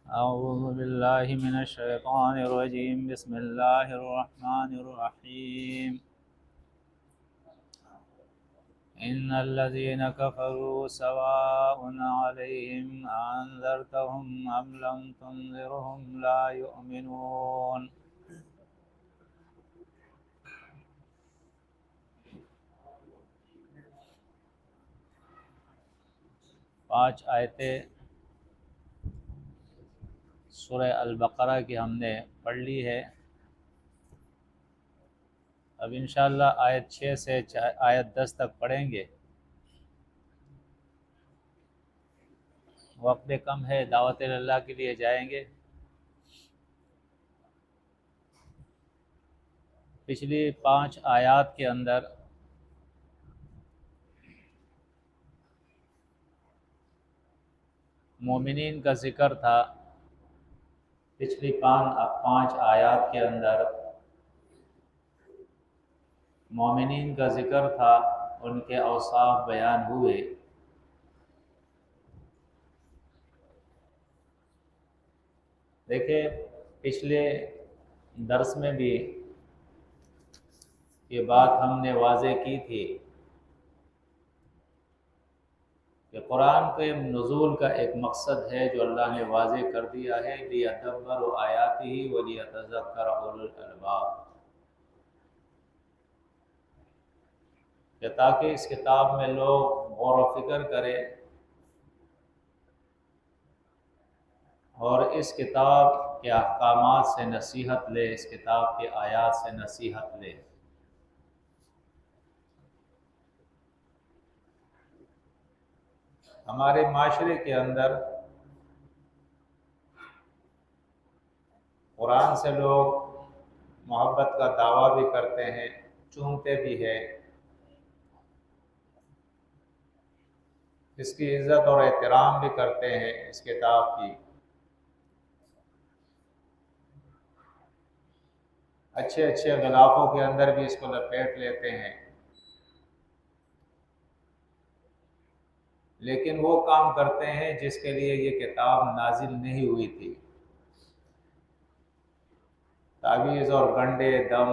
أعوذ بالله من الشيطان الرجيم. بسم الله الرحمن الرحيم. إن الذين كفروا سواء عليهم أنذرتهم أم لم تنذرهم لا يؤمنون. پانچ آیتیں سورہ البقرہ کی ہم نے پڑھ لی ہے. اب انشاءاللہ آیت 6 سے آیت 10 تک پڑھیں گے. وقت کم ہے، دعوت اللہ کے لیے جائیں گے. پچھلی 5 آیات کے اندر مومنین کا ذکر تھا. پچھلی 5 آیات کے اندر مومنین کا ذکر تھا، ان کے اوصاف بیان ہوئے. دیکھیں پچھلے درس میں بھی یہ بات ہم نے واضح کی تھی کہ قرآن کے نزول کا ایک مقصد ہے جو اللہ نے واضح کر دیا ہے، لِيَدَّبَّرُوا آیَاتِهِ وَلِيَتَذَكَّرَ أُولُو الْأَلْبَابِ، کہ تاکہ اس کتاب میں لوگ غور و فکر کریں اور اس کتاب کے احکامات سے نصیحت لے، اس کتاب کے آیات سے نصیحت لے. ہمارے معاشرے کے اندر قرآن سے لوگ محبت کا دعویٰ بھی کرتے ہیں، چومتے بھی ہیں، اس کی عزت اور احترام بھی کرتے ہیں اس کتاب کی. اچھے اچھے غلافوں کے اندر بھی اس کو لپیٹ لیتے ہیں، لیکن وہ کام کرتے ہیں جس کے لیے یہ کتاب نازل نہیں ہوئی تھی. تعویذ اور گنڈے دم،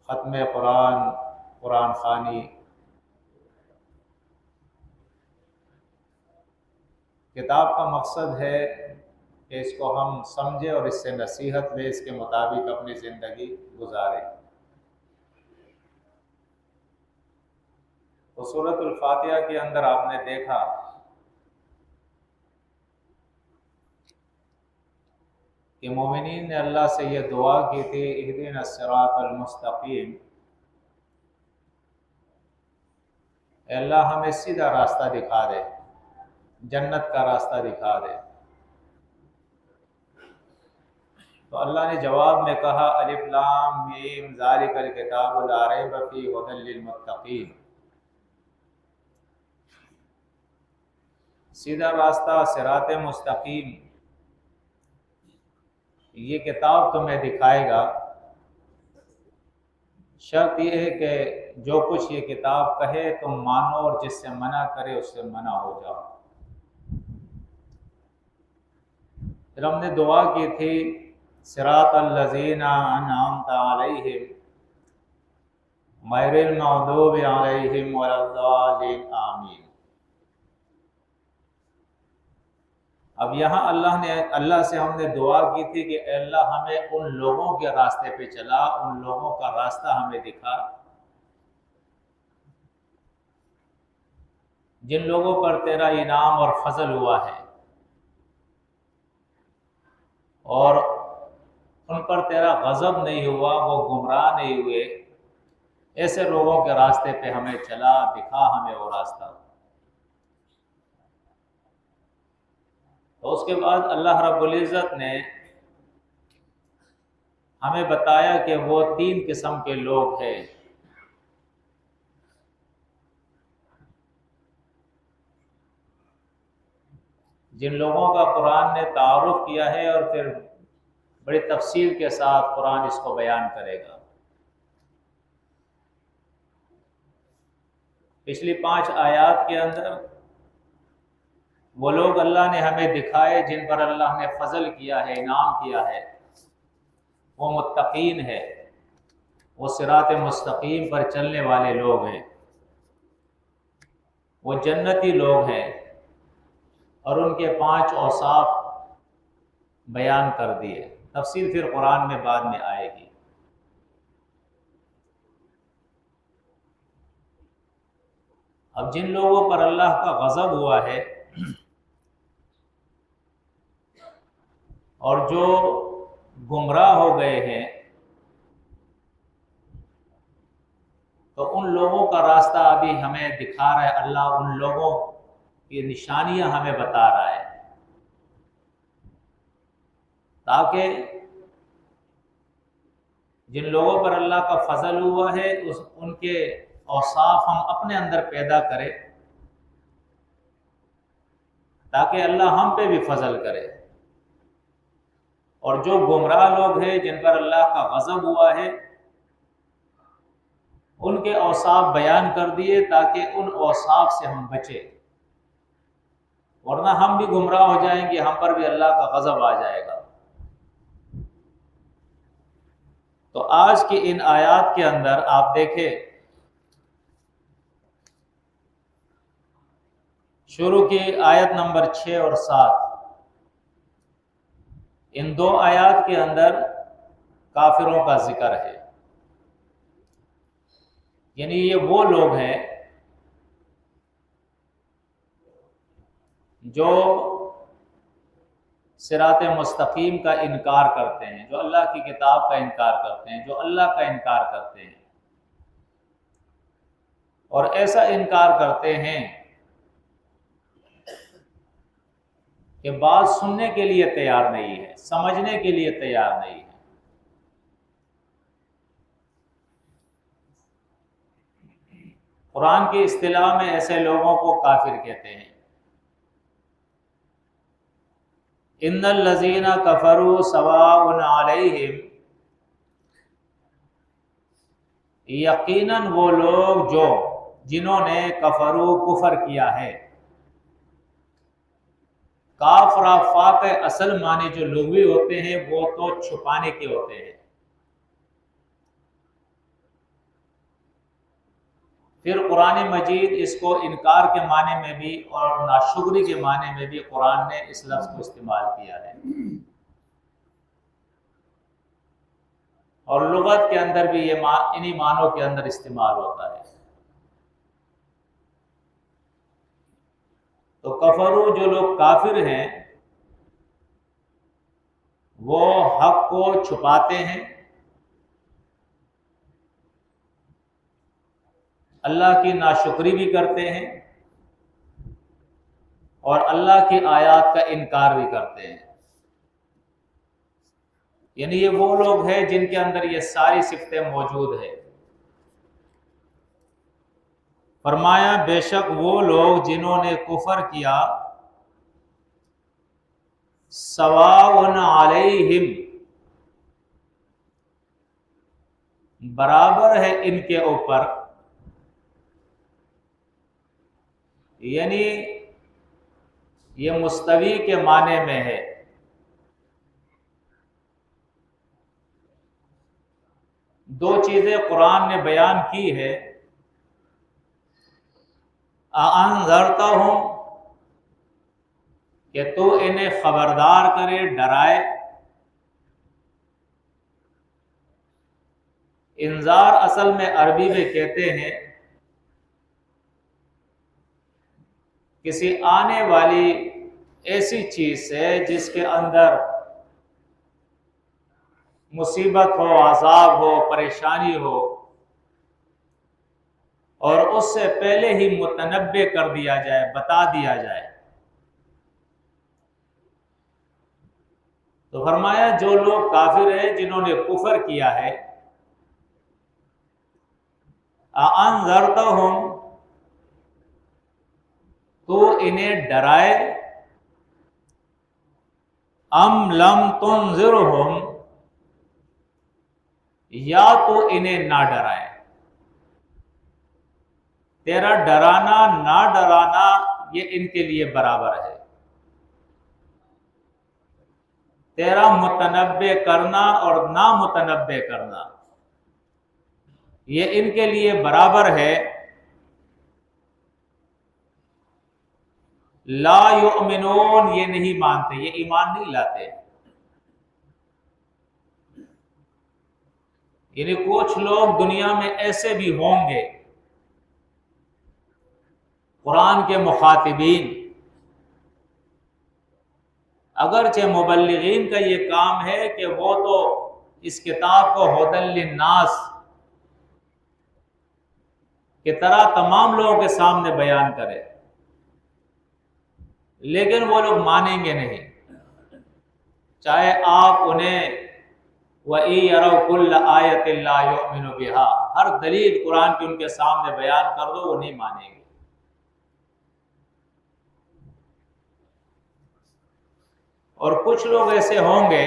ختم قرآن، قرآن خوانی. کتاب کا مقصد ہے کہ اس کو ہم سمجھیں اور اس سے نصیحت لیں، اس کے مطابق اپنی زندگی گزاریں. تو سورۃ الفاتحہ کے اندر آپ نے دیکھا کہ مومنین نے اللہ سے یہ دعا کی تھی، اہدنا الصراط المستقیم، اے اللہ ہمیں سیدھا راستہ دکھا دے، جنت کا راستہ دکھا دے. تو اللہ نے جواب میں کہا الف لام میم ذالک الکتاب لا ریب فیہ ھدی للمتقین. سیدھا راستہ، صراط مستقیم، یہ کتاب تمہیں دکھائے گا. شرط یہ ہے کہ جو کچھ یہ کتاب کہے تم مانو، اور جس سے منع کرے اس سے منع ہو جاؤ. پھر ہم نے دعا کی تھی صراط الذین انعمت علیہم غیر المغضوب علیہم ولا الضالین آمین. اب یہاں اللہ سے ہم نے دعا کی تھی کہ اے اللہ ہمیں ان لوگوں کے راستے پہ چلا، ان لوگوں کا راستہ ہمیں دکھا جن لوگوں پر تیرا انعام اور فضل ہوا ہے، اور ان پر تیرا غضب نہیں ہوا، وہ گمراہ نہیں ہوئے. ایسے لوگوں کے راستے پہ ہمیں چلا، دکھا ہمیں وہ راستہ. تو اس کے بعد اللہ رب العزت نے ہمیں بتایا کہ وہ 3 قسم کے لوگ ہیں. جن لوگوں کا قرآن نے تعارف کیا ہے اور پھر بڑی تفصیل کے ساتھ قرآن اس کو بیان کرے گا. پچھلی 5 آیات کے اندر وہ لوگ اللہ نے ہمیں دکھائے جن پر اللہ نے فضل کیا ہے، انعام کیا ہے، وہ متقین ہے، وہ صراط مستقیم پر چلنے والے لوگ ہیں، وہ جنتی لوگ ہیں، اور ان کے 5 اوصاف بیان کر دیے۔ تفصیل پھر قرآن میں بعد میں آئے گی۔ اب جن لوگوں پر اللہ کا غضب ہوا ہے اور جو گمراہ ہو گئے ہیں، تو ان لوگوں کا راستہ ابھی ہمیں دکھا رہا ہے اللہ، ان لوگوں کی نشانیاں ہمیں بتا رہا ہے، تاکہ جن لوگوں پر اللہ کا فضل ہوا ہے ان کے اوصاف ہم اپنے اندر پیدا کریں، تاکہ اللہ ہم پہ بھی فضل کرے۔ اور جو گمراہ لوگ ہیں جن پر اللہ کا غضب ہوا ہے، ان کے اوصاف بیان کر دیے تاکہ ان اوصاف سے ہم بچیں، ورنہ ہم بھی گمراہ ہو جائیں گے، ہم پر بھی اللہ کا غضب آ جائے گا۔ تو آج کی ان آیات کے اندر آپ دیکھیں، شروع کی آیت نمبر 6 اور 7، ان 2 آیات کے اندر کافروں کا ذکر ہے، یعنی یہ وہ لوگ ہیں جو صراط مستقیم کا انکار کرتے ہیں، جو اللہ کی کتاب کا انکار کرتے ہیں، جو اللہ کا انکار کرتے ہیں، اور ایسا انکار کرتے ہیں کہ بات سننے کے لیے تیار نہیں ہے، سمجھنے کے لیے تیار نہیں ہے۔ قرآن کی اصطلاح میں ایسے لوگوں کو کافر کہتے ہیں۔ ان الذین کفروا سواء علیہم، یقیناً وہ لوگ جنہوں نے کفر کیا ہے۔ کاف را فا کے اصل معنی جو لغوی ہوتے ہیں وہ تو چھپانے کے ہوتے ہیں، پھر قرآن مجید اس کو انکار کے معنی میں بھی اور ناشکری کے معنی میں بھی قرآن نے اس لفظ کو استعمال کیا ہے، اور لغت کے اندر بھی یہ انہی معنوں کے اندر استعمال ہوتا ہے۔ تو کفرو، جو لوگ کافر ہیں، وہ حق کو چھپاتے ہیں، اللہ کی ناشکری بھی کرتے ہیں، اور اللہ کی آیات کا انکار بھی کرتے ہیں۔ یعنی یہ وہ لوگ ہیں جن کے اندر یہ ساری صفتیں موجود ہیں۔ فرمایا بے شک وہ لوگ جنہوں نے کفر کیا، سواء علیہم، برابر ہے ان کے اوپر، یعنی یہ مستوی کے معنی میں ہے۔ دو چیزیں قرآن نے بیان کی ہے، اَأَنذَرْتَهُمْ، کہ تو انہیں خبردار کرے، ڈرائے۔ انذار اصل میں عربی میں کہتے ہیں کسی آنے والی ایسی چیز سے جس کے اندر مصیبت ہو، عذاب ہو، پریشانی ہو، اور اس سے پہلے ہی متنبع کر دیا جائے، بتا دیا جائے۔ تو فرمایا جو لوگ کافر ہیں، جنہوں نے کفر کیا ہے، اَأَنذَرْتَهُمْ، تو انہیں ڈرائے، ام لم تنذرہم، یا تو انہیں نہ ڈرائے۔ تیرا ڈرانا نہ ڈرانا یہ ان کے لیے برابر ہے۔ تیرا متنبع کرنا اور نامتنبع کرنا یہ ان کے لیے برابر ہے. لا یؤمنون یہ نہیں مانتے، یہ ایمان نہیں لاتے. یعنی کچھ لوگ دنیا میں ایسے بھی ہوں گے قرآن کے مخاطبین، اگرچہ مبلغین کا یہ کام ہے کہ وہ تو اس کتاب کو ھدی للناس کی طرح تمام لوگوں کے سامنے بیان کرے، لیکن وہ لوگ مانیں گے نہیں. چاہے آپ انہیں وَإِن يَرَوْا كُلَّ آیَةٍ لَا يُؤْمِنُوا بِهَا ہر دلیل قرآن کی ان کے سامنے بیان کر دو، وہ نہیں مانیں گے. اور کچھ لوگ ایسے ہوں گے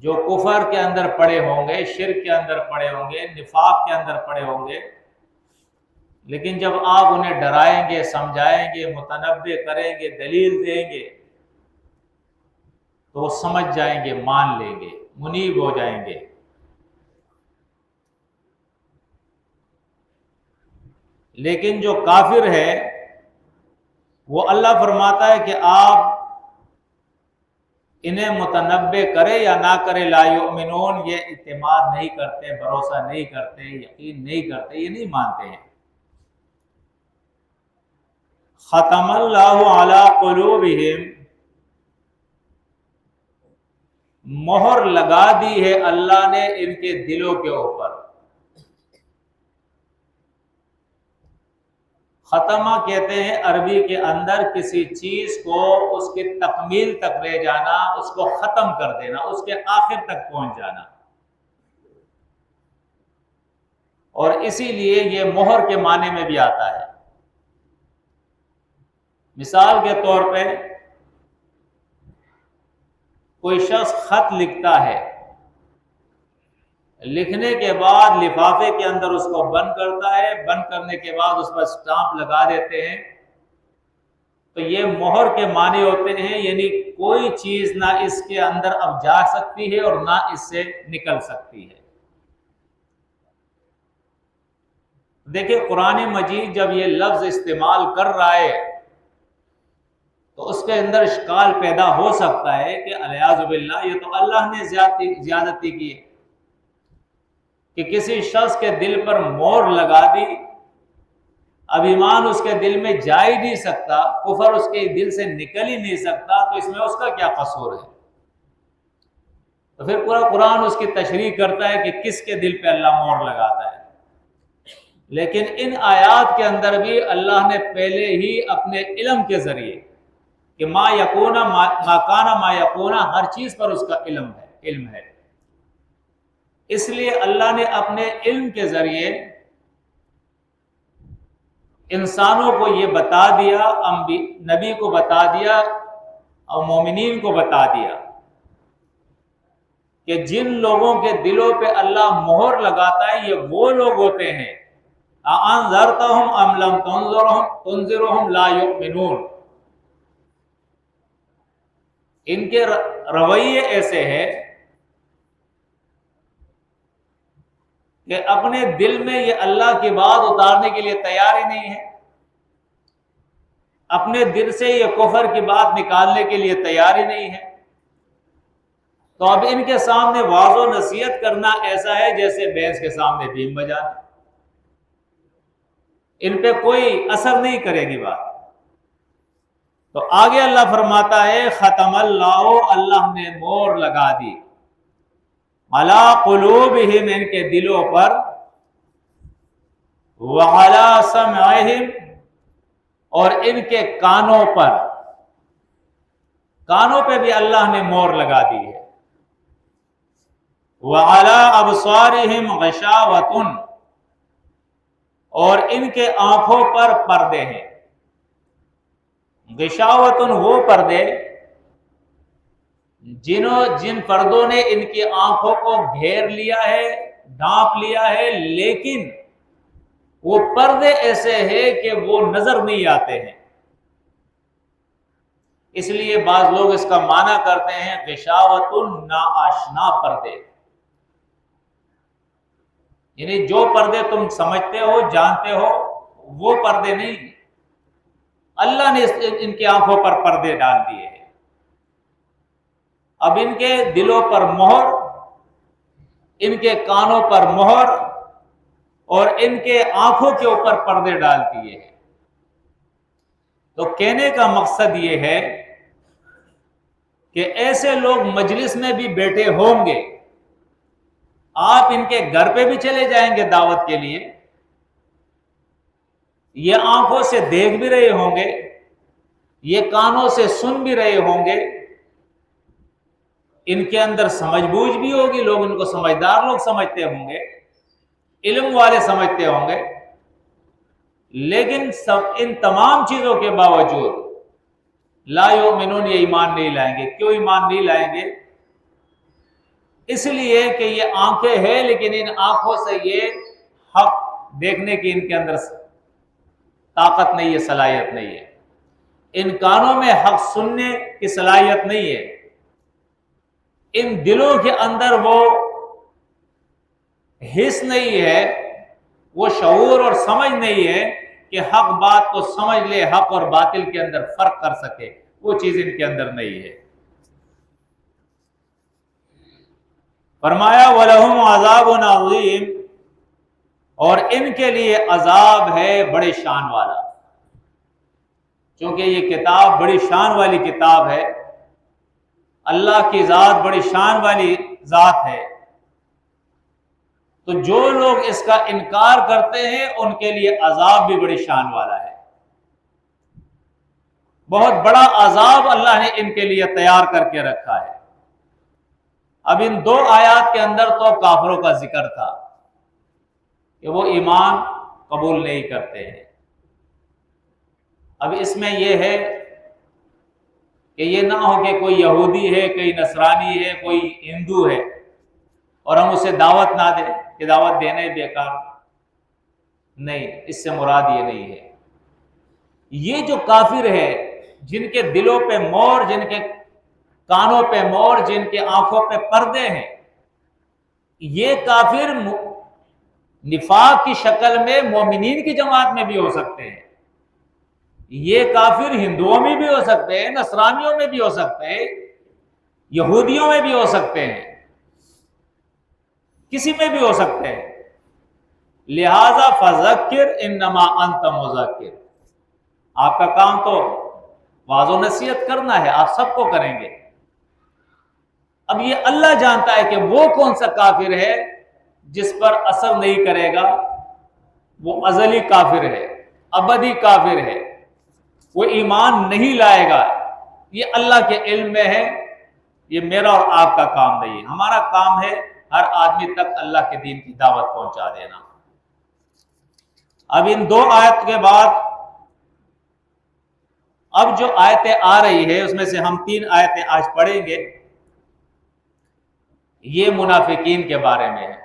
جو کفر کے اندر پڑے ہوں گے، شرک کے اندر پڑے ہوں گے، نفاق کے اندر پڑے ہوں گے، لیکن جب آپ انہیں ڈرائیں گے، سمجھائیں گے، متنبع کریں گے، دلیل دیں گے تو وہ سمجھ جائیں گے، مان لیں گے، منیب ہو جائیں گے. لیکن جو کافر ہے وہ اللہ فرماتا ہے کہ آپ انہیں متنبع کرے یا نہ کرے، لا یؤمنون یہ اعتماد نہیں کرتے، بھروسہ نہیں کرتے، یقین نہیں کرتے، یہ نہیں مانتے ہیں. ختم اللہ علی قلوبہم مہر لگا دی ہے اللہ نے ان کے دلوں کے اوپر. ختمہ کہتے ہیں عربی کے اندر کسی چیز کو اس کی تکمیل تک لے جانا، اس کو ختم کر دینا، اس کے آخر تک پہنچ جانا. اور اسی لیے یہ مہر کے معنی میں بھی آتا ہے. مثال کے طور پہ کوئی شخص خط لکھتا ہے، لکھنے کے بعد لفافے کے اندر اس کو بند کرتا ہے، بند کرنے کے بعد اس پر اسٹامپ لگا دیتے ہیں، تو یہ مہر کے معنی ہوتے ہیں. یعنی کوئی چیز نہ اس کے اندر اب جا سکتی ہے اور نہ اس سے نکل سکتی ہے. دیکھیں قرآن مجید جب یہ لفظ استعمال کر رہا ہے تو اس کے اندر اشکال پیدا ہو سکتا ہے کہ الیاذ باللہ یہ تو اللہ نے زیادتی کی ہے کہ کسی شخص کے دل پر مہر لگا دی، اب ایمان اس کے دل میں جا ہی نہیں سکتا، کفر اس کے دل سے نکل ہی نہیں سکتا، تو اس میں اس کا کیا قصور ہے؟ تو پھر پورا قرآن اس کی تشریح کرتا ہے کہ کس کے دل پہ اللہ مہر لگاتا ہے. لیکن ان آیات کے اندر بھی اللہ نے پہلے ہی اپنے علم کے ذریعے کہ ما یکون ما کان ما یکون، ہر چیز پر اس کا علم ہے. اس لیے اللہ نے اپنے علم کے ذریعے انسانوں کو یہ بتا دیا، نبی کو بتا دیا اور مومنین کو بتا دیا کہ جن لوگوں کے دلوں پہ اللہ مہر لگاتا ہے یہ وہ لوگ ہوتے ہیں اَأَنذَرْتَهُمْ أَمْ لَمْ تُنذِرْهُمْ لَا يُؤْمِنُونَ. ان کے رویے ایسے ہیں کہ اپنے دل میں یہ اللہ کی بات اتارنے کے لیے تیار ہی نہیں ہے، اپنے دل سے یہ کفر کی بات نکالنے کے لیے تیار ہی نہیں ہے. تو اب ان کے سامنے واضح و نصیحت کرنا ایسا ہے جیسے بھینس کے سامنے بھیم بجانا، ان پہ کوئی اثر نہیں کرے گی بات. تو آگے اللہ فرماتا ہے ختم اللہ، اللہ نے مہر لگا دی علی قلوبہم ان کے دلوں پر، وعلی سمعہم اور ان کے کانوں پر، کانوں پہ بھی اللہ نے مہر لگا دی ہے. وعلی ابصارہم غشاوۃ اور ان کے آنکھوں پر پردے ہیں. غشاوۃ وہ پردے جن پردوں نے ان کی آنکھوں کو گھیر لیا ہے، ڈھانپ لیا ہے، لیکن وہ پردے ایسے ہیں کہ وہ نظر نہیں آتے ہیں. اس لیے بعض لوگ اس کا معنی کرتے ہیں غشاوۃ ناآشنا پردے، یعنی جو پردے تم سمجھتے ہو جانتے ہو وہ پردے نہیں، اللہ نے ان کی آنکھوں پر پردے ڈال دیے ہیں۔ اب ان کے دلوں پر مہر، ان کے کانوں پر مہر اور ان کے آنکھوں کے اوپر پردے ڈال دیے ہیں۔ تو کہنے کا مقصد یہ ہے کہ ایسے لوگ مجلس میں بھی بیٹھے ہوں گے، آپ ان کے گھر پہ بھی چلے جائیں گے دعوت کے لیے، یہ آنکھوں سے دیکھ بھی رہے ہوں گے، یہ کانوں سے سن بھی رہے ہوں گے، ان کے اندر سمجھ بوجھ بھی ہوگی، لوگ ان کو سمجھدار لوگ سمجھتے ہوں گے، علم والے سمجھتے ہوں گے، لیکن ان تمام چیزوں کے باوجود لا یؤمنون، یہ ایمان نہیں لائیں گے۔ کیوں ایمان نہیں لائیں گے؟ اس لیے کہ یہ آنکھیں ہیں لیکن ان آنکھوں سے یہ حق دیکھنے کی ان کے اندر طاقت نہیں ہے، صلاحیت نہیں ہے، ان کانوں میں حق سننے کی صلاحیت نہیں ہے، ان دلوں کے اندر وہ حس نہیں ہے، وہ شعور اور سمجھ نہیں ہے کہ حق بات کو سمجھ لے، حق اور باطل کے اندر فرق کر سکے، وہ چیز ان کے اندر نہیں ہے۔ فرمایا وَلَهُمْ عَذَابٌ عَظِيمٌ، اور ان کے لیے عذاب ہے بڑے شان والا، چونکہ یہ کتاب بڑی شان والی کتاب ہے، اللہ کی ذات بڑی شان والی ذات ہے، تو جو لوگ اس کا انکار کرتے ہیں ان کے لیے عذاب بھی بڑی شان والا ہے، بہت بڑا عذاب اللہ نے ان کے لیے تیار کر کے رکھا ہے۔ اب ان دو آیات کے اندر تو کافروں کا ذکر تھا کہ وہ ایمان قبول نہیں کرتے ہیں، اب اس میں یہ ہے کہ یہ نہ ہو کہ کوئی یہودی ہے، کوئی نصرانی ہے، کوئی ہندو ہے اور ہم اسے دعوت نہ دیں کہ دعوت دینے بیکار، نہیں، اس سے مراد یہ نہیں ہے۔ یہ جو کافر ہے جن کے دلوں پہ مور، جن کے کانوں پہ مور، جن کے آنکھوں پہ پردے ہیں، یہ کافر نفاق کی شکل میں مومنین کی جماعت میں بھی ہو سکتے ہیں، یہ کافر ہندوؤں میں بھی ہو سکتے ہیں، نصرانیوں میں بھی ہو سکتے ہیں، یہودیوں میں بھی ہو سکتے ہیں، کسی میں بھی ہو سکتے ہیں۔ لہذا فذکر انما انت مذکر، آپ کا کام تو واعظ و نصیحت کرنا ہے، آپ سب کو کریں گے۔ اب یہ اللہ جانتا ہے کہ وہ کون سا کافر ہے جس پر اثر نہیں کرے گا، وہ ازلی کافر ہے، ابدی کافر ہے، وہ ایمان نہیں لائے گا، یہ اللہ کے علم میں ہے، یہ میرا اور آپ کا کام نہیں ہے۔ ہمارا کام ہے ہر آدمی تک اللہ کے دین کی دعوت پہنچا دینا۔ اب ان دو آیت کے بعد اب جو آیتیں آ رہی ہے اس میں سے ہم 3 آیتیں آج پڑھیں گے، یہ منافقین کے بارے میں ہے۔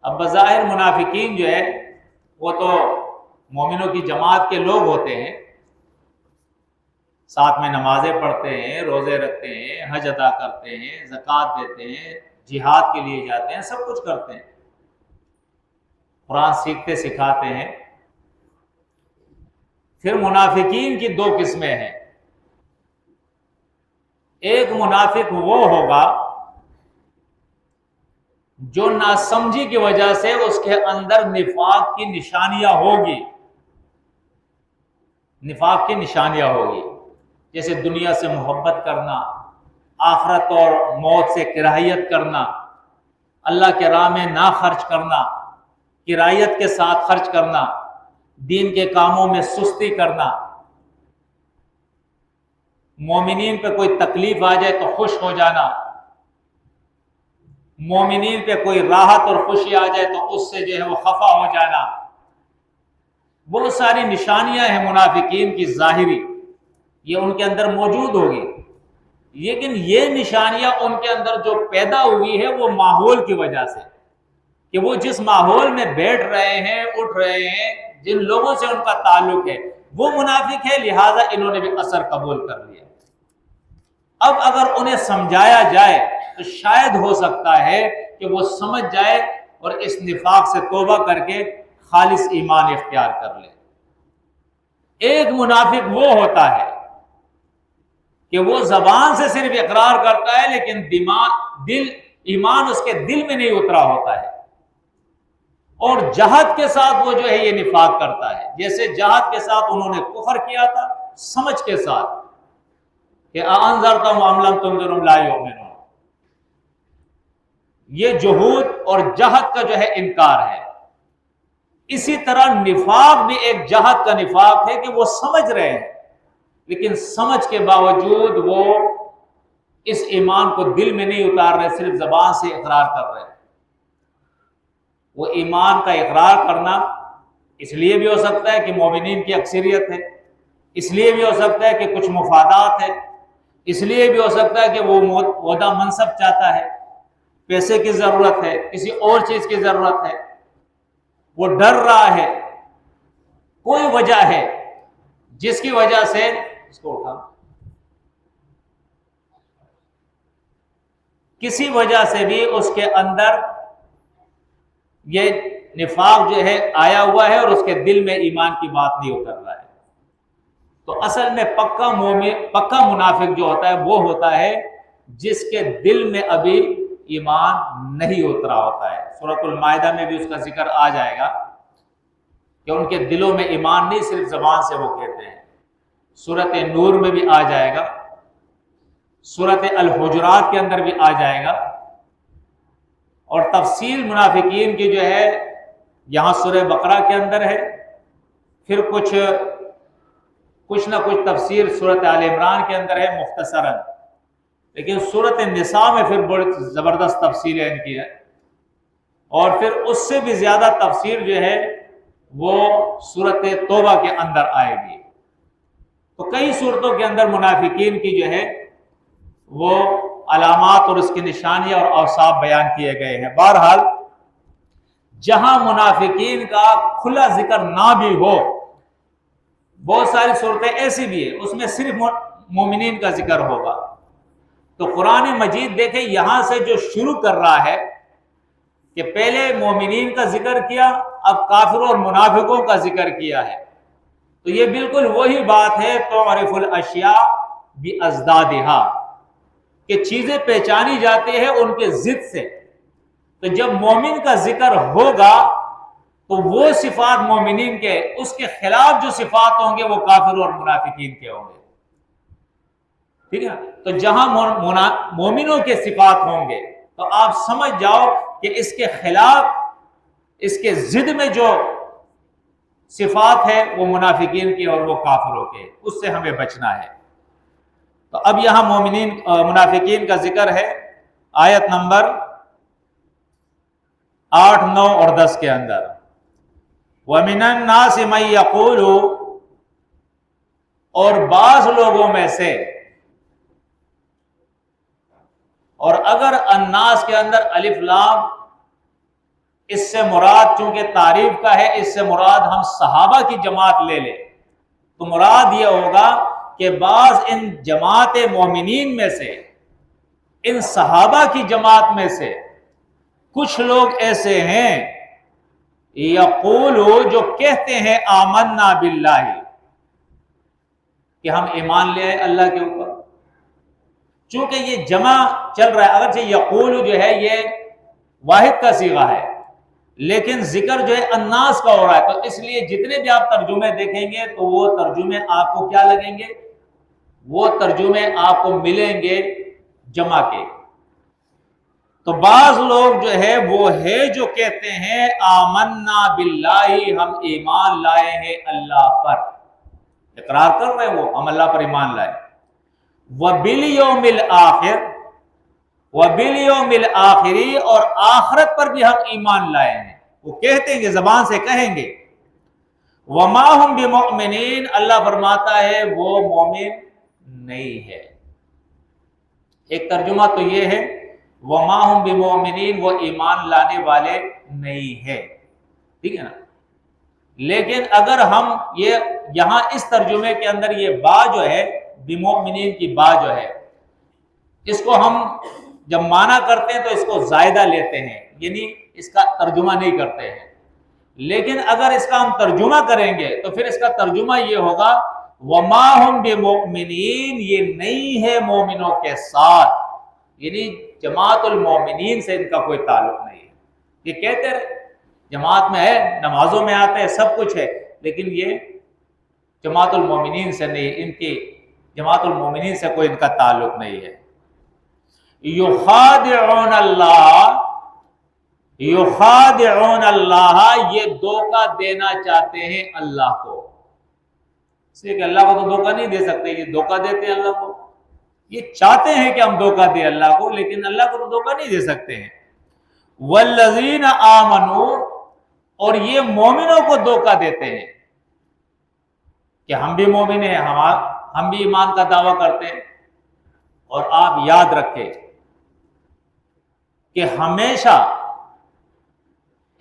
اب بظاہر منافقین جو ہے وہ تو مومنوں کی جماعت کے لوگ ہوتے ہیں، ساتھ میں نمازیں پڑھتے ہیں، روزے رکھتے ہیں، حج ادا کرتے ہیں، زکوٰۃ دیتے ہیں، جہاد کے لیے جاتے ہیں، سب کچھ کرتے ہیں، قرآن سیکھتے سکھاتے ہیں۔ پھر منافقین کی 2 قسمیں ہیں، ایک منافق وہ ہوگا جو ناسمجھی کی وجہ سے اس کے اندر نفاق کی نشانیاں ہوگی، نفاق کی نشانیاں ہوگی، جیسے دنیا سے محبت کرنا، آخرت اور موت سے کراہیت کرنا، اللہ کے راہ میں نہ خرچ کرنا، کرائیت کے ساتھ خرچ کرنا، دین کے کاموں میں سستی کرنا، مومنین پہ کوئی تکلیف آ جائے تو خوش ہو جانا، مومنین پہ کوئی راحت اور خوشی آ جائے تو اس سے جو ہے وہ خفا ہو جانا، بہت ساری نشانیاں ہیں منافقین کی ظاہری، یہ ان کے اندر موجود ہوگی، لیکن یہ نشانیاں ان کے اندر جو پیدا ہوئی ہے وہ ماحول کی وجہ سے، کہ وہ جس ماحول میں بیٹھ رہے ہیں، اٹھ رہے ہیں، جن لوگوں سے ان کا تعلق ہے وہ منافق ہے، لہذا انہوں نے بھی اثر قبول کر لیا۔ اب اگر انہیں سمجھایا جائے تو شاید ہو سکتا ہے کہ وہ سمجھ جائے اور اس نفاق سے توبہ کر کے خالص ایمان اختیار کر لے۔ ایک منافق وہ ہوتا ہے کہ وہ زبان سے صرف اقرار کرتا ہے لیکن ایمان اس کے دل میں نہیں اترا ہوتا ہے، اور جہد کے ساتھ وہ جو ہے یہ نفاق کرتا ہے، جیسے جہد کے ساتھ انہوں نے کفر کیا تھا سمجھ کے ساتھ کہ اَأَنذَرْتَهُمْ أَمْ لَمْ تُنذِرْهُمْ لَا يُؤْمِنُونَ، یہ جہود اور جہد کا جو ہے انکار ہے۔ اسی طرح نفاق بھی ایک جہد کا نفاق ہے کہ وہ سمجھ رہے ہیں لیکن سمجھ کے باوجود وہ اس ایمان کو دل میں نہیں اتار رہے، صرف زبان سے اقرار کر رہے ہیں۔ وہ ایمان کا اقرار کرنا اس لیے بھی ہو سکتا ہے کہ مومنین کی اکثریت ہے، اس لیے بھی ہو سکتا ہے کہ کچھ مفادات ہے، اس لیے بھی ہو سکتا ہے کہ وہ عہدہ منصب چاہتا ہے، پیسے کی ضرورت ہے، کسی اور چیز کی ضرورت ہے، وہ ڈر رہا ہے، کوئی وجہ ہے جس کی وجہ سے اس کو اٹھا کسی وجہ سے بھی اس کے اندر یہ نفاق جو ہے آیا ہوا ہے اور اس کے دل میں ایمان کی بات نہیں اتر رہا ہے۔ تو اصل میں پکا مومن، پکا منافق جو ہوتا ہے وہ ہوتا ہے جس کے دل میں ابھی ایمان نہیں اترا ہوتا ہے۔ سورۃ المائدہ میں بھی اس کا ذکر آ جائے گا کہ ان کے دلوں میں ایمان نہیں، صرف زبان سے وہ کہتے ہیں۔ سورۃ نور میں بھی آ جائے گا، سورۃ الحجرات کے اندر بھی آ جائے گا، اور تفصیل منافقین کی جو ہے یہاں سورہ بقرہ کے اندر ہے، پھر کچھ نہ کچھ تفسیر سورۃ آل عمران کے اندر ہے مختصراً، لیکن سورۃ النساء میں پھر بڑی زبردست تفسیر ہے ان کی ہے، اور پھر اس سے بھی زیادہ تفسیر جو ہے وہ سورۃ توبہ کے اندر آئے گی۔ تو کئی صورتوں کے اندر منافقین کی جو ہے وہ علامات اور اس کی نشانیاں اور اوصاف بیان کیے گئے ہیں۔ بہرحال جہاں منافقین کا کھلا ذکر نہ بھی ہو، بہت ساری صورتیں ایسی بھی ہیں اس میں صرف مومنین کا ذکر ہوگا، تو قرآن مجید دیکھیں یہاں سے جو شروع کر رہا ہے کہ پہلے مومنین کا ذکر کیا، اب کافروں اور منافقوں کا ذکر کیا ہے، تو یہ بالکل وہی بات ہے تعرف الاشیاء بازدادها، کہ چیزیں پہچانی جاتی ہیں ان کے ضد سے۔ تو جب مومن کا ذکر ہوگا تو وہ صفات مومنین کے، اس کے خلاف جو صفات ہوں گے وہ کافر اور منافقین کے ہوں گے، ٹھیک ہے۔ تو جہاں مومنوں کے صفات ہوں گے تو آپ سمجھ جاؤ کہ اس کے خلاف، اس کے ضد میں جو صفات ہے وہ منافقین کی اور وہ کافروں کے، اس سے ہمیں بچنا ہے۔ تو اب یہاں منافقین کا ذکر ہے آیت نمبر 8، 9 اور 10 کے اندر۔ وَمِنَ النَّاسِ مَن يَقُولُ، اور بعض لوگوں میں سے، اور اگر الناس کے اندر الف لام اس سے مراد چونکہ تعریف کا ہے، اس سے مراد ہم صحابہ کی جماعت لے لیں تو مراد یہ ہوگا کہ بعض ان جماعت مومنین میں سے، ان صحابہ کی جماعت میں سے کچھ لوگ ایسے ہیں یقولو، جو کہتے ہیں آمنا باللہ، کہ ہم ایمان لے آئے اللہ کے اوپر۔ چونکہ یہ جمع چل رہا ہے، اگرچہ یقولو جو ہے یہ واحد کا صیغہ ہے لیکن ذکر جو ہے الناس کا ہو رہا ہے، تو اس لیے جتنے بھی آپ ترجمے دیکھیں گے تو وہ ترجمے آپ کو کیا لگیں گے؟ وہ ترجمے آپ کو ملیں گے جمع کے۔ تو بعض لوگ جو ہے وہ ہے جو کہتے ہیں آمنا باللہ، ہم ایمان لائے ہیں اللہ پر، اقرار کر رہے ہیں وہ ہم اللہ پر ایمان لائے۔ وبالیوم الآخر، وبالیوم الآخری، اور آخرت پر بھی ہم ایمان لائے ہیں، وہ کہتے ہیں کہ زبان سے کہیں گے۔ وما ہم بمؤمنین، اللہ فرماتا ہے وہ مومن نہیں ہے۔ ایک ترجمہ تو یہ ہے وما ہم بمؤمنین، وہ ایمان لانے والے نہیں ہے، ٹھیک ہے نا۔ لیکن اگر ہم یہ یہاں اس ترجمے کے اندر یہ با جو ہے بمؤمنین کی با جو ہے، اس کو ہم جب معنی کرتے ہیں تو اس کو زائدہ لیتے ہیں، یعنی اس کا ترجمہ نہیں کرتے ہیں۔ لیکن اگر اس کا ہم ترجمہ کریں گے تو پھر اس کا ترجمہ یہ ہوگا وما ہم بمؤمنین، یہ نہیں ہے مومنوں کے ساتھ، یعنی جماعت المومنین سے ان کا کوئی تعلق نہیں ہے۔ یہ کہتے رہے جماعت میں ہے، نمازوں میں آتے ہیں، سب کچھ ہے، لیکن یہ جماعت المومنین سے نہیں، ان کی جماعت المومنین سے کوئی ان کا تعلق نہیں ہے۔ یخادعون اللہ، یخادعون اللہ، یہ دھوکہ دینا چاہتے ہیں اللہ کو، اس لیے کہ اللہ کو تو دھوکہ نہیں دے سکتے، یہ دھوکہ دیتے ہیں اللہ کو، یہ چاہتے ہیں کہ ہم دھوکہ دیں اللہ کو، لیکن اللہ کو تو دھوکہ نہیں دے سکتے ہیں۔ والذین آمنوا، اور یہ مومنوں کو دھوکہ دیتے ہیں کہ ہم بھی مومن ہیں، ہم بھی ایمان کا دعویٰ کرتے ہیں۔ اور آپ یاد رکھیں کہ ہمیشہ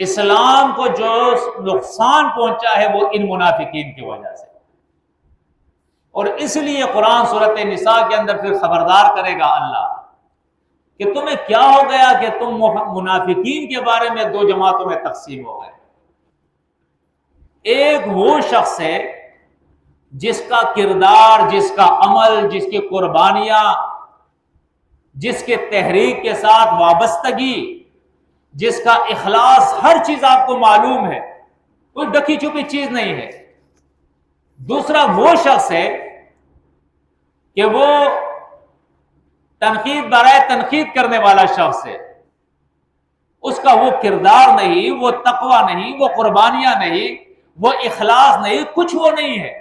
اسلام کو جو نقصان پہنچا ہے وہ ان منافقین کی وجہ سے، اور اس لیے قرآن سورۃ نساء کے اندر پھر خبردار کرے گا اللہ کہ تمہیں کیا ہو گیا کہ تم منافقین کے بارے میں دو جماعتوں میں تقسیم ہو گئے۔ ایک وہ شخص ہے جس کا کردار، جس کا عمل، جس کی قربانیاں، جس کے تحریک کے ساتھ وابستگی، جس کا اخلاص، ہر چیز آپ کو معلوم ہے، کوئی ڈکی چھپی چیز نہیں ہے۔ دوسرا وہ شخص ہے کہ وہ تنقید برائے تنقید کرنے والا شخص ہے، اس کا وہ کردار نہیں، وہ تقوی نہیں، وہ قربانیاں نہیں، وہ اخلاص نہیں، کچھ وہ نہیں ہے۔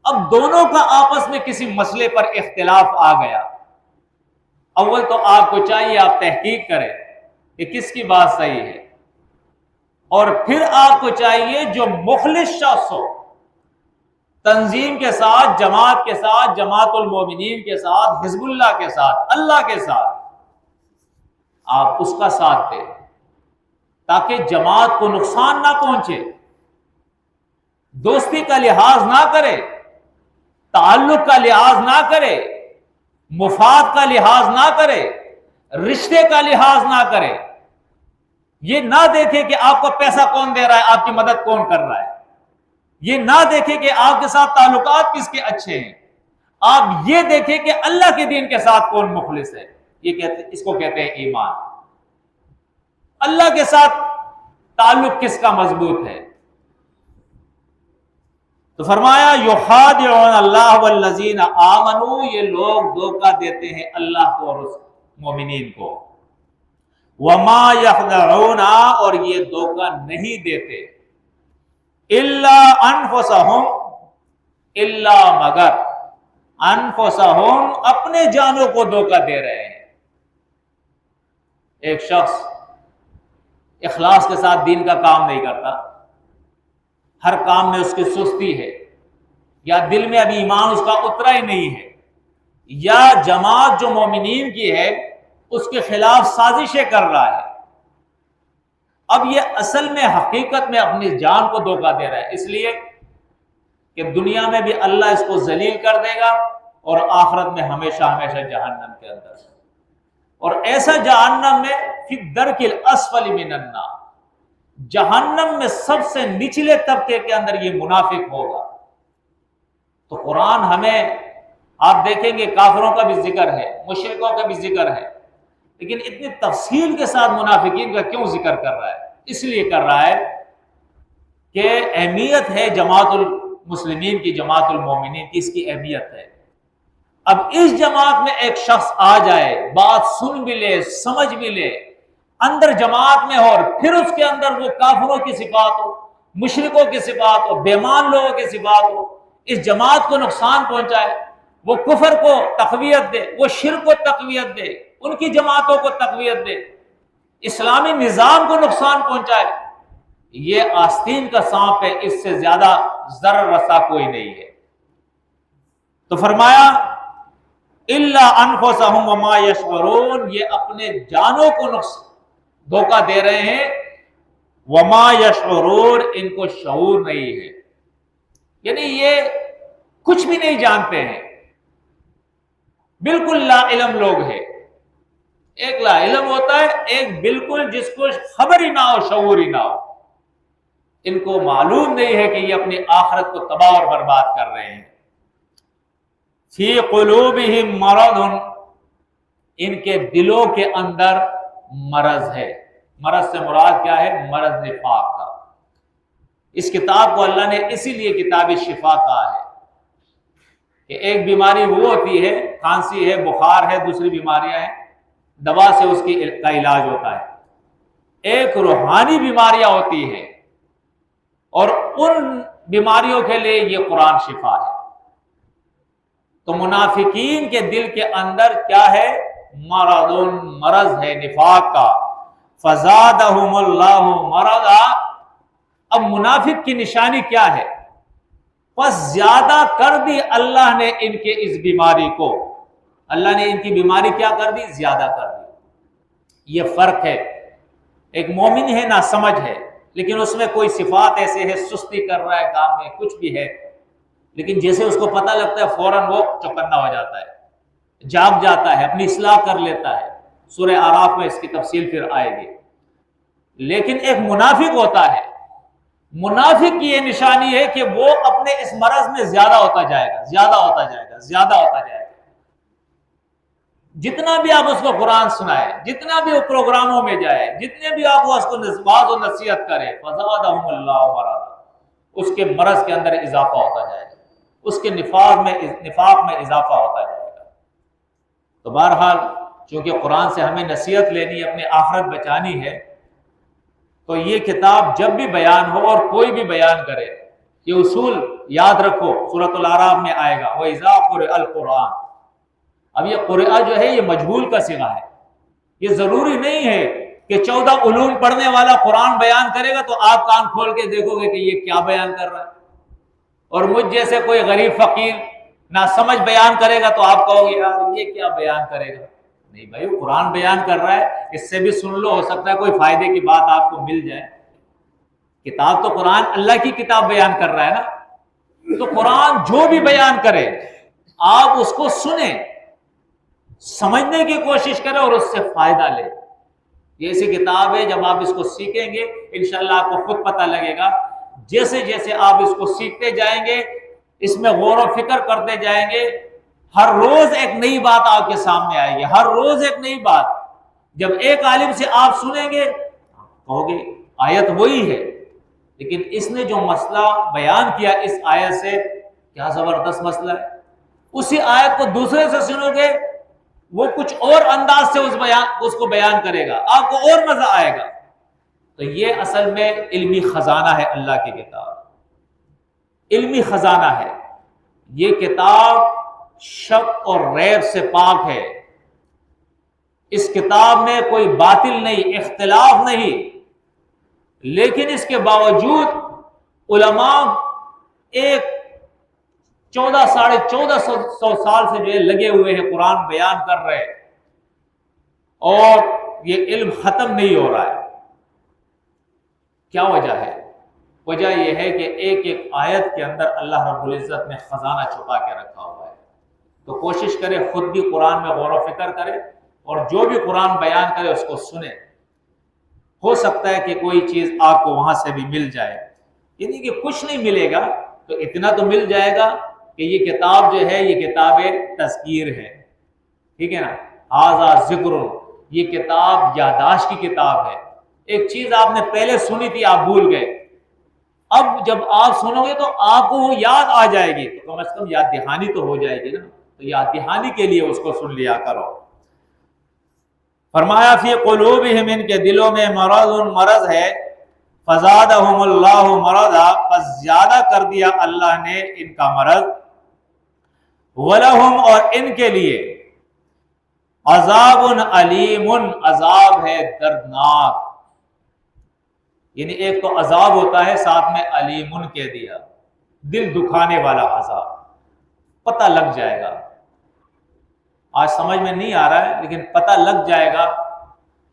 اب دونوں کا آپس میں کسی مسئلے پر اختلاف آ گیا، اول تو آپ کو چاہیے آپ تحقیق کریں کہ کس کی بات صحیح ہے، اور پھر آپ کو چاہیے جو مخلص شخص ہو، تنظیم کے ساتھ، جماعت کے ساتھ، جماعت المومنین کے ساتھ، حزب اللہ کے ساتھ، اللہ کے ساتھ، آپ اس کا ساتھ دیں تاکہ جماعت کو نقصان نہ پہنچے، دوستی کا لحاظ نہ کرے، تعلق کا لحاظ نہ کرے، مفاد کا لحاظ نہ کرے، رشتے کا لحاظ نہ کرے، یہ نہ دیکھے کہ آپ کو پیسہ کون دے رہا ہے، آپ کی مدد کون کر رہا ہے، یہ نہ دیکھے کہ آپ کے ساتھ تعلقات کس کے اچھے ہیں، آپ یہ دیکھیں کہ اللہ کے دین کے ساتھ کون مخلص ہے۔ اس کو کہتے ہیں ایمان، اللہ کے ساتھ تعلق کس کا مضبوط ہے۔ تو فرمایا یخادعون اللہ والذین آمنوا، یہ لوگ دھوکہ دیتے ہیں اللہ کو اور اس مومنین کو۔ وما یخدعون، اور یہ دھوکہ نہیں دیتے، الا انفسہم، الا مگر انفسہم، اپنے جانوں کو دھوکہ دے رہے ہیں۔ ایک شخص اخلاص کے ساتھ دین کا کام نہیں کرتا، ہر کام میں اس کی سستی ہے، یا دل میں ابھی ایمان اس کا اترا ہی نہیں ہے، یا جماعت جو مومنین کی ہے اس کے خلاف سازشیں کر رہا ہے، اب یہ اصل میں حقیقت میں اپنی جان کو دھوکہ دے رہا ہے، اس لیے کہ دنیا میں بھی اللہ اس کو ذلیل کر دے گا اور آخرت میں ہمیشہ ہمیشہ جہنم کے اندر، اور ایسا جہنم میں فی الدرک الاسفل من النار، جہنم میں سب سے نچلے طبقے کے اندر یہ منافق ہوگا۔ تو قرآن ہمیں، آپ دیکھیں گے کافروں کا بھی ذکر ہے، مشرکوں کا بھی ذکر ہے، لیکن اتنی تفصیل کے ساتھ منافقین کا کیوں ذکر کر رہا ہے؟ اس لیے کر رہا ہے کہ اہمیت ہے جماعت المسلمین کی، جماعت المومنین کی، اس کی اہمیت ہے۔ اب اس جماعت میں ایک شخص آ جائے، بات سن بھی لے، سمجھ بھی لے، اندر جماعت میں ہو، اور پھر اس کے اندر وہ کافروں کی صفات ہو، مشرکوں کی صفات ہو، بیمان لوگوں کی صفات ہو، اس جماعت کو نقصان پہنچائے، وہ کفر کو تقویت دے، وہ شرک کو تقویت دے، ان کی جماعتوں کو تقویت دے، اسلامی نظام کو نقصان پہنچائے، یہ آستین کا سانپ ہے، اس سے زیادہ ضرر رسا کوئی نہیں ہے۔ تو فرمایا الا انفسہم وما یشعرون، یہ اپنے جانوں کو دھوکہ دے رہے ہیں وما یشعرون، ان کو شعور نہیں ہے، یعنی یہ کچھ بھی نہیں جانتے ہیں، بالکل لا علم لوگ ہیں۔ ایک لا علم ہوتا ہے، ایک بالکل جس کو خبر ہی نہ ہو، شعور ہی نہ ہو، ان کو معلوم نہیں ہے کہ یہ اپنی آخرت کو تباہ اور برباد کر رہے ہیں۔ فی قلوبہم مرض، ان کے دلوں کے اندر مرض ہے۔ مرض سے مراد کیا ہے؟ مرض نفاق کا۔ اس کتاب کو اللہ نے اسی لیے کتاب شفا کہا ہے کہ ایک بیماری وہ ہوتی ہے، کھانسی ہے، بخار ہے، دوسری بیماریاں ہیں، دوا سے اس کا علاج ہوتا ہے۔ ایک روحانی بیماریاں ہوتی ہیں، اور ان بیماریوں کے لیے یہ قرآن شفا ہے۔ تو منافقین کے دل کے اندر کیا ہے؟ مرض، مرض ہے نفاق کا۔ فزادہم اللہ مرضا، اب منافق کی نشانی کیا ہے؟ بس زیادہ کر دی اللہ نے ان کے اس بیماری کو، اللہ نے ان کی بیماری کیا کر دی؟ زیادہ کر دی۔ یہ فرق ہے، ایک مومن ہے نا سمجھ ہے، لیکن اس میں کوئی صفات ایسے ہے، سستی کر رہا ہے کام میں، کچھ بھی ہے، لیکن جیسے اس کو پتہ لگتا ہے فوراً وہ چوکنا ہو جاتا ہے، جاگ جاتا ہے، اپنی اصلاح کر لیتا ہے۔ سورہ اعراف میں اس کی تفصیل پھر آئے گی۔ لیکن ایک منافق ہوتا ہے، منافق کی یہ نشانی ہے کہ وہ اپنے اس مرض میں زیادہ ہوتا جائے گا، زیادہ ہوتا جائے گا، زیادہ ہوتا جائے گا۔ جتنا بھی آپ اس کو قرآن سنائے، جتنا بھی وہ پروگراموں میں جائے، جتنے بھی آپ اس کو واعظ و نصیحت کرے، فزادہم اللہ مرضا، اس کے مرض کے اندر اضافہ ہوتا جائے گا، اس کے نفاق میں اضافہ ہوتا جائے گا۔ تو بہرحال چونکہ قرآن سے ہمیں نصیحت لینی، اپنی آخرت بچانی ہے، تو یہ کتاب جب بھی بیان ہو اور کوئی بھی بیان کرے، یہ اصول یاد رکھو، سورۃ الاعراف میں آئے گا وَإِذَا قُرِئَ الْقُرْآنُ۔ اب یہ قرآن جو ہے یہ مجہول کا صیغہ ہے، یہ ضروری نہیں ہے کہ 14 علوم پڑھنے والا قرآن بیان کرے گا تو آپ کان کھول کے دیکھو گے کہ یہ کیا بیان کر رہا ہے، اور مجھ جیسے کوئی غریب فقیر نہ سمجھ بیان کرے گا تو آپ کہو گے یار یہ کیا بیان کرے گا۔ نہیں بھائی، قرآن بیان کر رہا ہے، اس سے بھی سن لو، ہو سکتا ہے کوئی فائدے کی بات آپ کو مل جائے۔ کتاب تو قرآن اللہ کی کتاب بیان کر رہا ہے نا، تو قرآن جو بھی بیان کرے آپ اس کو سنیں، سمجھنے کی کوشش کریں اور اس سے فائدہ لیں۔ یہ ایسی کتاب ہے جب آپ اس کو سیکھیں گے انشاءاللہ آپ کو خود پتہ لگے گا، جیسے جیسے آپ اس کو سیکھتے جائیں گے، اس میں غور و فکر کرتے جائیں گے، ہر روز ایک نئی بات آپ کے سامنے آئے گی، ہر روز ایک نئی بات۔ جب ایک عالم سے آپ سنیں گے کہو گے آیت وہی ہے، لیکن اس نے جو مسئلہ بیان کیا اس آیت سے کیا زبردست مسئلہ ہے، اسی آیت کو دوسرے سے سنو گے وہ کچھ اور انداز سے اس کو بیان کرے گا، آپ کو اور مزہ آئے گا۔ تو یہ اصل میں علمی خزانہ ہے، اللہ کی کتاب علمی خزانہ ہے۔ یہ کتاب شک اور ریب سے پاک ہے، اس کتاب میں کوئی باطل نہیں، اختلاف نہیں، لیکن اس کے باوجود علماء ایک 1400 سال سے جو ہے لگے ہوئے ہیں، قرآن بیان کر رہے ہیں، اور یہ علم ختم نہیں ہو رہا ہے۔ کیا وجہ ہے؟ وجہ یہ ہے کہ ایک ایک آیت کے اندر اللہ رب العزت نے خزانہ چھپا کے رکھا ہوا ہے۔ تو کوشش کرے خود بھی قرآن میں غور و فکر کرے، اور جو بھی قرآن بیان کرے اس کو سنے، ہو سکتا ہے کہ کوئی چیز آپ کو وہاں سے بھی مل جائے، یعنی کہ کچھ نہیں ملے گا تو اتنا تو مل جائے گا کہ یہ کتاب جو ہے یہ کتاب تذکیر ہے، ٹھیک ہے نا، ھذا ذکر، یہ کتاب یادداشت کی کتاب ہے۔ ایک چیز آپ نے پہلے سنی تھی آپ بھول گئے، اب جب آپ سنو گے تو آپ کو وہ یاد آ جائے گی، تو کم از کم یاد دہانی تو ہو جائے گی نا، تو یاد دہانی کے لیے اس کو سن لیا کرو۔ فرمایا فی قلوبہم، ان کے دلوں میں مرض ہے، فزادہم اللہ مرضا، پس زیادہ کر دیا اللہ نے ان کا مرض، وَلَهُمْ، اور ان کے لیے عذاب علیم، عذاب ہے دردناک، یعنی ایک تو عذاب ہوتا ہے ساتھ میں علیمن کہہ دیا، دل دکھانے والا عذاب، پتہ لگ جائے گا، آج سمجھ میں نہیں آ رہا ہے لیکن پتہ لگ جائے گا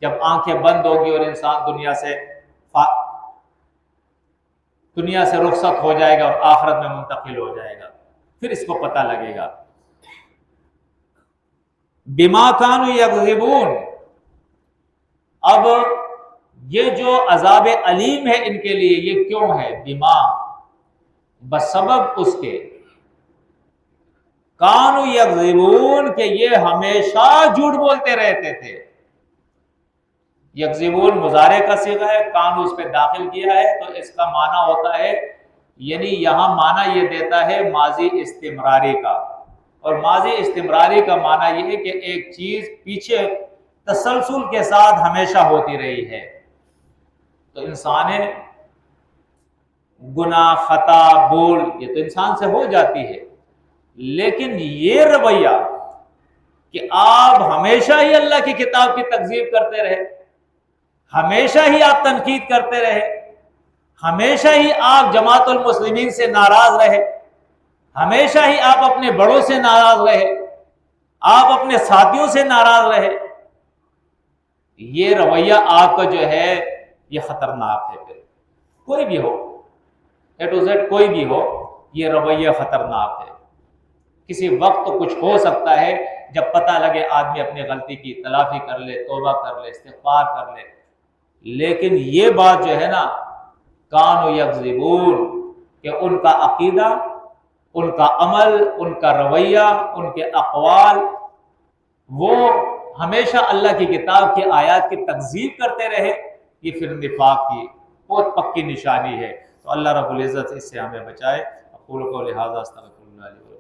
جب آنکھیں بند ہوگی اور انسان دنیا سے دنیا سے رخصت ہو جائے گا اور آخرت میں منتقل ہو جائے گا، پھر اس کو پتہ لگے گا۔ بما کانوا یکذبون، اب یہ جو عذاب علیم ہے ان کے لیے، یہ کیوں ہے؟ بما، بسبب اس کے، کانوا یکذبون، کہ یہ ہمیشہ جھوٹ بولتے رہتے تھے۔ یکذبون مضارع کا صیغہ ہے، کانوا اس پہ داخل کیا ہے، تو اس کا معنی ہوتا ہے، یعنی یہاں معنی یہ دیتا ہے ماضی استمراری کا، اور ماضی استمراری کا معنی یہ ہے کہ ایک چیز پیچھے تسلسل کے ساتھ ہمیشہ ہوتی رہی ہے۔ تو انسان گناہ، خطا، بول، یہ تو انسان سے ہو جاتی ہے، لیکن یہ رویہ کہ آپ ہمیشہ ہی اللہ کی کتاب کی تکذیب کرتے رہے، ہمیشہ ہی آپ تنقید کرتے رہے، ہمیشہ ہی آپ جماعت المسلمین سے ناراض رہے، ہمیشہ ہی آپ اپنے بڑوں سے ناراض رہے، آپ اپنے ساتھیوں سے ناراض رہے، یہ رویہ آپ کا جو ہے یہ خطرناک ہے۔ پھر کوئی بھی ہو، اے ٹو زیڈ کوئی بھی ہو، یہ رویہ خطرناک ہے۔ کسی وقت تو کچھ ہو سکتا ہے جب پتہ لگے آدمی اپنی غلطی کی تلافی کر لے، توبہ کر لے، استغفار کر لے، لیکن یہ بات جو ہے نا، کانوا یکذبون، کہ ان کا عقیدہ، ان کا عمل، ان کا رویہ، ان کے اقوال، وہ ہمیشہ اللہ کی کتاب کی آیات کی تکذیب کرتے رہے، یہ پھر نفاق کی بہت پکی نشانی ہے۔ تو اللہ رب العزت اس سے ہمیں بچائے۔ اقول قولی ھذا استغفر اللہ لي ولکم۔